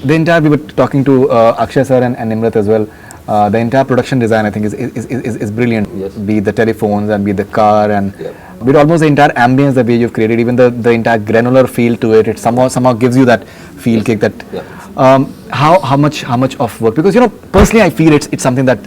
the entire, we were talking to Akshay sir and Nimrat as well. The entire production design, I think, is brilliant. Yes. Be it the telephones and be it the car and with almost the entire ambience the way you've created, even the entire granular feel to it. It somehow gives you that feel kick that. How much of work, because personally I feel it's something that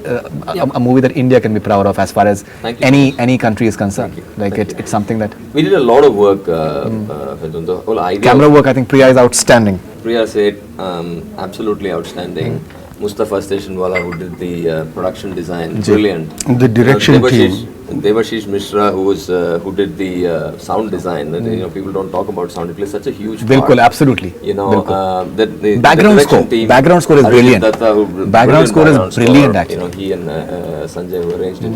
a movie that India can be proud of as far as any country is concerned. Like it's something that we did a lot of work. The whole idea camera work, I think Priya is outstanding. Priya said absolutely outstanding. Mustafa Stationwala, who did the production design, brilliant. The direction team. Devashish Mishra, who did the sound design. People don't talk about sound. It plays such a huge part. Bilkul, absolutely. The background score. Team, background score is brilliant. Background score is brilliant, actually. He and Sanjay who arranged it.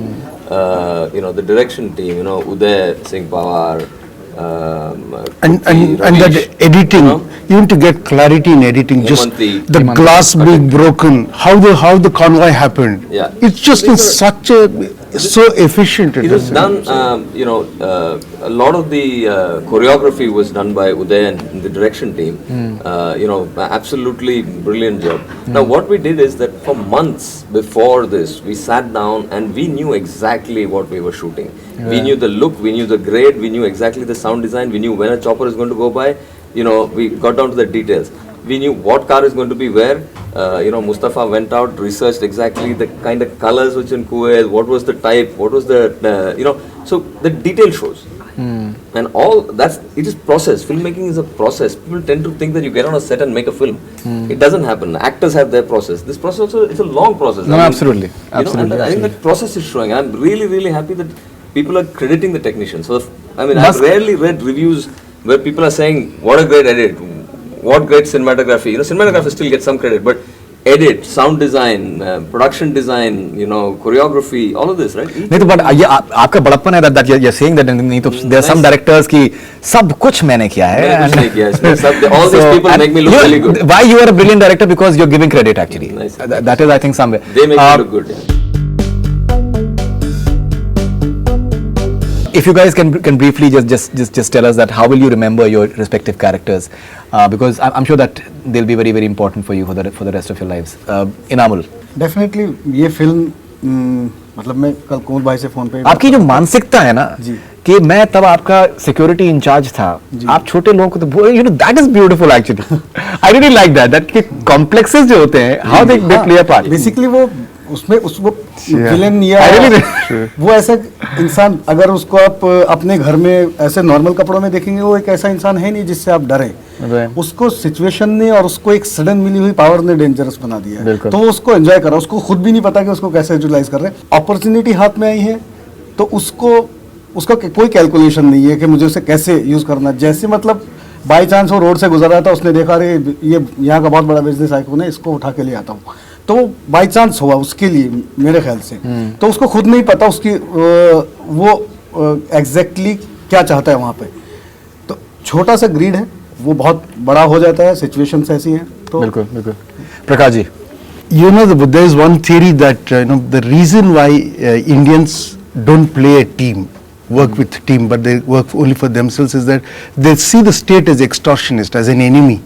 The direction team. Uday Singh Pawar. And that editing, you need to get clarity in editing. Just the glass being broken, how the convoy happened. It's just in such a so efficient. It was done. A lot of the choreography was done by Uday and the direction team. Absolutely brilliant job. Now what we did is that for months before this, we sat down and we knew exactly what we were shooting. We knew the look, we knew the grade, we knew exactly the sound design, we knew when a chopper is going to go by. We got down to the details. We knew what car is going to be where. Mustafa went out, researched exactly the kind of colors which in Kuwait, what was the type, what was the, so the detail shows. And all it is process. Filmmaking is a process. People tend to think that you get on a set and make a film. It doesn't happen. Actors have their process. This process also, it's a long process. No, absolutely. Absolutely. I think that process is showing. I'm really, really happy that people are crediting the technicians. So, I've rarely read reviews where people are saying, what a great edit, what great cinematography. Cinematographers still get some credit, but edit, sound design, production design, choreography, all of this, right? नहीं तो but ये आपका बड़प्पन है that you're saying that नहीं तो there are some directors की सब कुछ मैंने किया है. मैंने कुछ नहीं किया इसमें. All these people make me look really good. Why you are a brilliant director? Because you're giving credit actually. Nice. That is, I think, somewhere. They make me look good. If you guys can briefly just tell us that how will you remember your respective characters, because I'm sure that they'll be very, very important for you for the rest of your lives. Inamul. Definitely ये film मतलब मैं कल कुंवर भाई से phone पे आपकी जो मानसिकता है ना कि मैं तब आपका सिक्योरिटी इंचार्ज था, आप छोटे लोगों को तो that is beautiful actually. I really like that कि complexes जो होते हैं how they play a part. Basically वो उसमें उसको विलेन या वो ऐसा इंसान, अगर उसको आप अपने घर में ऐसे नॉर्मल कपड़ों में देखेंगे, वो एक ऐसा इंसान है नहीं जिससे आप डरें. उसको सिचुएशन ने और उसको एक सडन मिली हुई पावर ने डेंजरस बना दिया है, तो वो उसको एंजॉय कर रहा है. उसको खुद भी नहीं पता कि उसको कैसे यूटिलाइज कर रहे हैं. अपॉर्चुनिटी हाथ में आई है तो उसका कोई कैलकुलेशन नहीं है कि मुझे उसे कैसे यूज करना. जैसे मतलब बाई चांस वो रोड से गुजर रहा था, उसने देखा अरे ये यहाँ का बहुत बड़ा बिजनेस आइकॉन है, इसको उठा के ले आता हूँ, तो बाई चांस हुआ उसके लिए मेरे ख्याल से. तो उसको खुद नहीं पता उसकी वो एग्जैक्टली क्या चाहता है वहाँ पे. तो छोटा सा ग्रीड है, वो बहुत बड़ा हो जाता है, सिचुएशंस ऐसी हैं. तो बिल्कुल बिल्कुल. Prakash ji, there is one theory that the reason why Indians don't play a team, work with team, but they work only for themselves, is that they see the state as extortionist, as an enemy.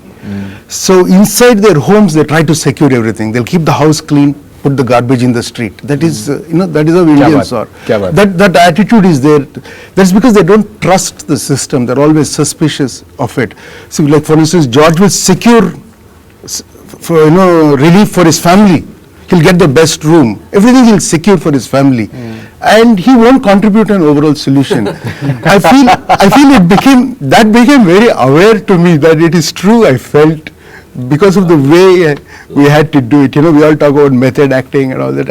So inside their homes they try to secure everything. They'll keep the house clean, put the garbage in the street. That is that is how Indians are. That attitude is there. That's because they don't trust the system. They're always suspicious of it. So like for instance, George will secure for relief for his family. He'll get the best room. Everything he'll secure for his family. And he won't contribute an overall solution. I feel that became very aware to me that it is true. I felt because of the way we had to do it. We all talk about method acting and all that.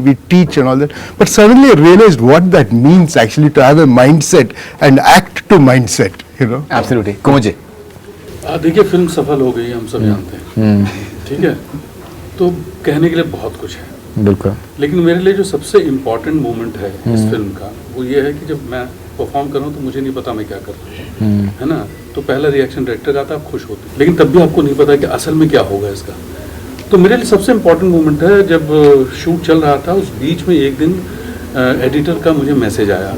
We teach and all that. But suddenly I realized what that means actually, to have a mindset and act to mindset. Absolutely. Kunwar ji, देखिए film सफल हो गई, हम सब जानते हैं. ठीक है, तो कहने के लिए बहुत कुछ है. बिल्कुल. लेकिन मेरे लिए जो सबसे इम्पोर्टेंट मोमेंट है इस फिल्म का, वो ये है कि जब मैं परफॉर्म कर रहा हूँ तो मुझे नहीं पता मैं क्या कर रहा हूँ, है ना. तो पहला रिएक्शन डायरेक्टर का आता है, आप खुश होते हैं, लेकिन तब भी आपको नहीं पता कि असल में क्या होगा इसका. तो मेरे लिए सबसे इम्पोर्टेंट मोमेंट है जब शूट चल रहा था, उस बीच में एक दिन एडिटर का मुझे मैसेज आया,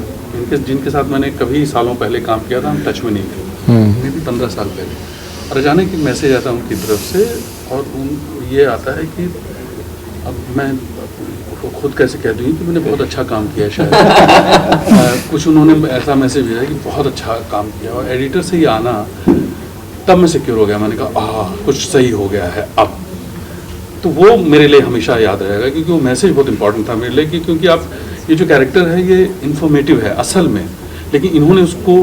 जिनके साथ मैंने कभी सालों पहले काम किया था, हम टच में नहीं थे, मे भी 15 साल पहले. और अचानक एक मैसेज आता उनकी तरफ से, और ये आता है कि अब मैं खुद कैसे कह दूँ कि मैंने बहुत अच्छा काम किया है शायद कुछ उन्होंने ऐसा मैसेज भेजा कि बहुत अच्छा काम किया, और एडिटर से ही आना, तब मैं सिक्योर हो गया। मैंने कहा कुछ सही हो गया है अब। तो वो मेरे लिए हमेशा याद रहेगा, क्योंकि वो मैसेज बहुत इंपॉर्टेंट था मेरे लिए कि क्योंकि आप ये जो कैरेक्टर है ये इन्फॉर्मेटिव है असल में, लेकिन इन्होंने उसको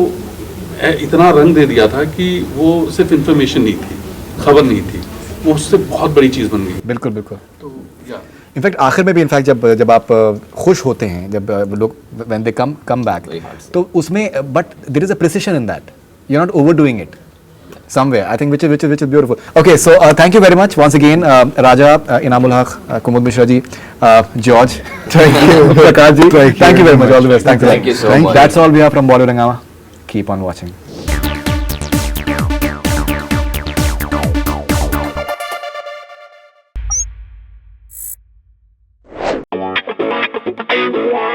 इतना रंग दे दिया था कि वो सिर्फ इन्फॉर्मेशन नहीं थी, खबर नहीं थी, वो उससे बहुत बड़ी चीज़ बन गई। बिल्कुल बिल्कुल। तो या इनफैक्ट आखिर में भी इनफैक्ट जब आप खुश होते हैं, जब लोग व्हेन दे कम बैक, तो उसमें but there is a precision in that, you are not overdoing it somewhere, I think, which is beautiful. Okay, so thank you very much once again, Raja, Inamul Haq, Kumud Mishra ji, George, thank you, Prakash ji, thank you very much, all the best, thanks a lot. Thank you so much. That's all we have from Bollywood Hungama. Keep on watching. Yeah.